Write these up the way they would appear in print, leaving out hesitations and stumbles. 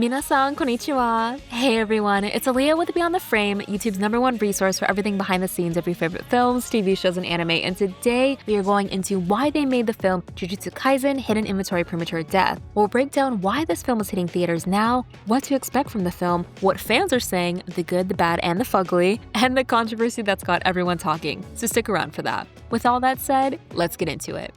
Minasan konnichiwa. Hey everyone, it's Aaliyah with Beyond the Frame, YouTube's #1 resource for everything behind the scenes of your favorite films, TV shows, and anime. And today we are going into why they made the film Jujutsu Kaisen Hidden Inventory Premature Death. We'll break down why this film is hitting theaters now, what to expect from the film, what fans are saying, the good, the bad, and the fugly, and the controversy that's got everyone talking. So stick around for that. With all that said, let's get into it.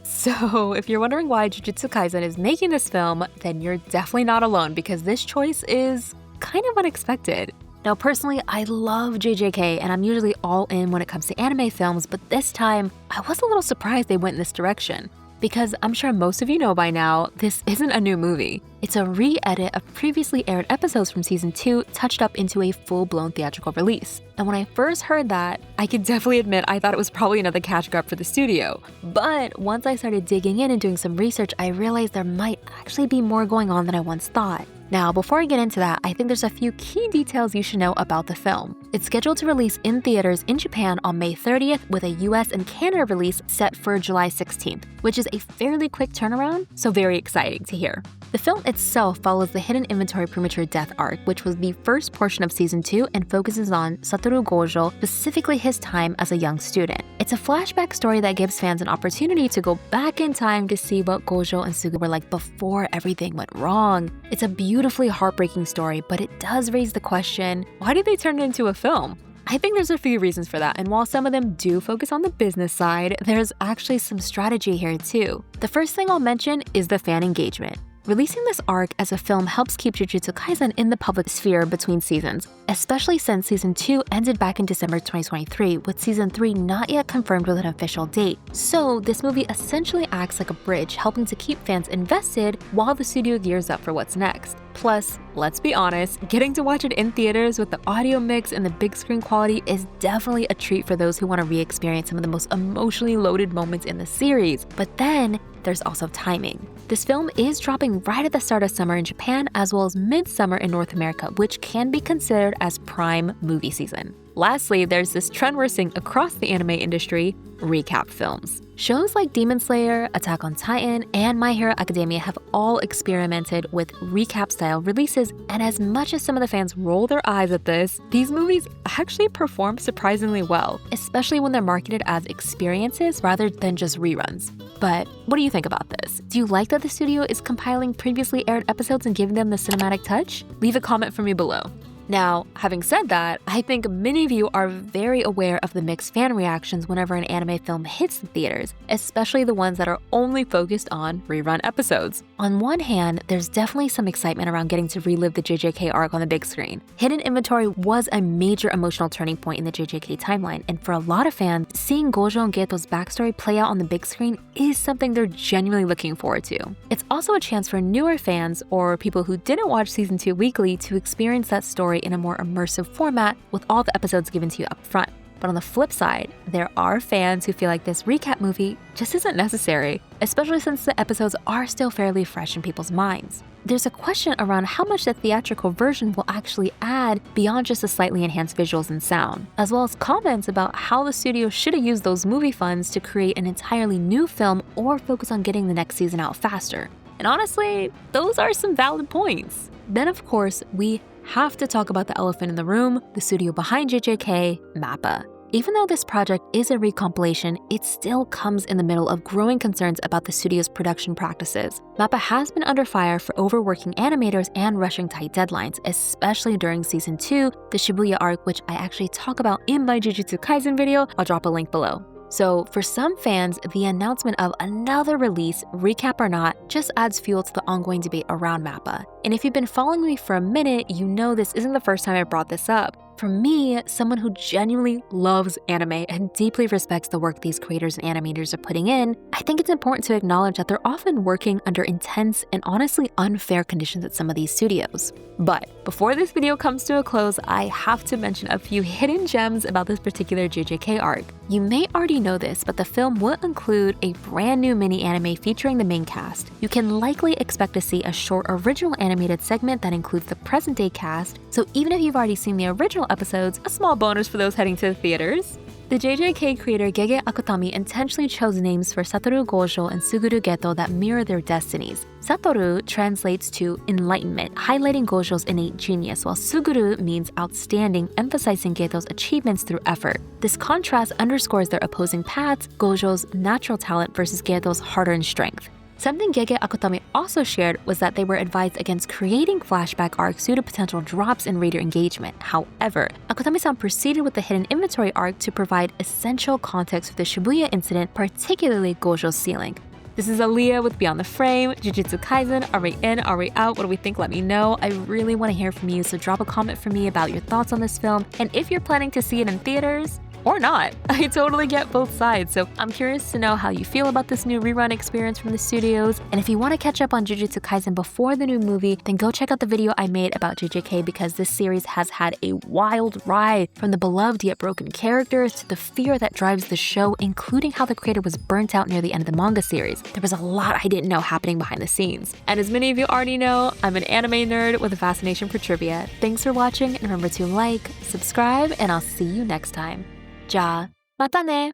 So, if you're wondering why Jujutsu Kaisen is making this film, then you're definitely not alone because this choice is kind of unexpected. Now, personally, I love JJK and I'm usually all in when it comes to anime films, but this time, I was a little surprised they went in this direction. Because I'm sure most of you know by now, this isn't a new movie. It's a re-edit of previously aired episodes from season 2 touched up into a full-blown theatrical release. And when I first heard that, I can definitely admit I thought it was probably another cash grab for the studio. But once I started digging in and doing some research, I realized there might actually be more going on than I once thought. Now, before I get into that, I think there's a few key details you should know about the film. It's scheduled to release in theaters in Japan on May 30th with a US and Canada release set for July 16th, which is a fairly quick turnaround, so very exciting to hear. The film itself follows the Hidden Inventory Premature Death arc, which was the first portion of season 2 and focuses on Satoru Gojo, specifically his time as a young student. It's a flashback story that gives fans an opportunity to go back in time to see what Gojo and Suga were like before everything went wrong. It's a beautifully heartbreaking story, but it does raise the question, why did they turn it into a film? I think there's a few reasons for that, and while some of them do focus on the business side, there's actually some strategy here too. The first thing I'll mention is the fan engagement. Releasing this arc as a film helps keep Jujutsu Kaisen in the public sphere between seasons, especially since season 2 ended back in December 2023, with season 3 not yet confirmed with an official date. So this movie essentially acts like a bridge, helping to keep fans invested while the studio gears up for what's next. Plus, let's be honest, getting to watch it in theaters with the audio mix and the big screen quality is definitely a treat for those who want to re-experience some of the most emotionally loaded moments in the series. But then, there's also timing. This film is dropping right at the start of summer in Japan as well as midsummer in North America, which can be considered as prime movie season. Lastly, there's this trend we're seeing across the anime industry, recap films. Shows like Demon Slayer, Attack on Titan, and My Hero Academia have all experimented with recap-style releases, and as much as some of the fans roll their eyes at this, these movies actually perform surprisingly well, especially when they're marketed as experiences rather than just reruns. But what do you think about this? Do you like that the studio is compiling previously aired episodes and giving them the cinematic touch? Leave a comment for me below. Now, having said that, I think many of you are very aware of the mixed fan reactions whenever an anime film hits the theaters, especially the ones that are only focused on rerun episodes. On one hand, there's definitely some excitement around getting to relive the JJK arc on the big screen. Hidden Inventory was a major emotional turning point in the JJK timeline, and for a lot of fans, seeing Gojo and Geto's backstory play out on the big screen is something they're genuinely looking forward to. It's also a chance for newer fans or people who didn't watch season 2 weekly to experience that story in a more immersive format with all the episodes given to you up front. But on the flip side, there are fans who feel like this recap movie just isn't necessary, especially since the episodes are still fairly fresh in people's minds. There's a question around how much the theatrical version will actually add beyond just the slightly enhanced visuals and sound, as well as comments about how the studio should have used those movie funds to create an entirely new film or focus on getting the next season out faster. And honestly, those are some valid points. Then of course, we have to talk about the elephant in the room, the studio behind JJK, MAPPA. Even though this project is a recompilation, it still comes in the middle of growing concerns about the studio's production practices. MAPPA has been under fire for overworking animators and rushing tight deadlines, especially during season 2, the Shibuya arc, which I actually talk about in my Jujutsu Kaisen video. I'll drop a link below. So for some fans, the announcement of another release, recap or not, just adds fuel to the ongoing debate around MAPPA. And if you've been following me for a minute, you know this isn't the first time I brought this up. For me, someone who genuinely loves anime and deeply respects the work these creators and animators are putting in, I think it's important to acknowledge that they're often working under intense and honestly unfair conditions at some of these studios. But before this video comes to a close, I have to mention a few hidden gems about this particular JJK arc. You may already know this, but the film will include a brand new mini anime featuring the main cast. You can likely expect to see a short original animated segment that includes the present day cast, so even if you've already seen the original episodes, a small bonus for those heading to the theaters. The JJK creator Gege Akutami intentionally chose names for Satoru Gojo and Suguru Geto that mirror their destinies. Satoru translates to enlightenment, highlighting Gojo's innate genius, while Suguru means outstanding, emphasizing Geto's achievements through effort. This contrast underscores their opposing paths, Gojo's natural talent versus Geto's hard-earned strength. Something Gege Akutami also shared was that they were advised against creating flashback arcs due to potential drops in reader engagement. However, Akutami-san proceeded with the hidden inventory arc to provide essential context for the Shibuya incident, particularly Gojo's sealing. This is Aaliyah with Beyond the Frame, Jujutsu Kaisen. Are we in? Are we out? What do we think? Let me know. I really want to hear from you, so drop a comment for me about your thoughts on this film, and if you're planning to see it in theaters, or not. I totally get both sides, so I'm curious to know how you feel about this new rerun experience from the studios. And if you want to catch up on Jujutsu Kaisen before the new movie, then go check out the video I made about JJK, because this series has had a wild ride, from the beloved yet broken characters to the fear that drives the show, including how the creator was burnt out near the end of the manga series. There was a lot I didn't know happening behind the scenes. And as many of you already know, I'm an anime nerd with a fascination for trivia. Thanks for watching, and remember to like, subscribe, and I'll see you next time. じゃあ、またね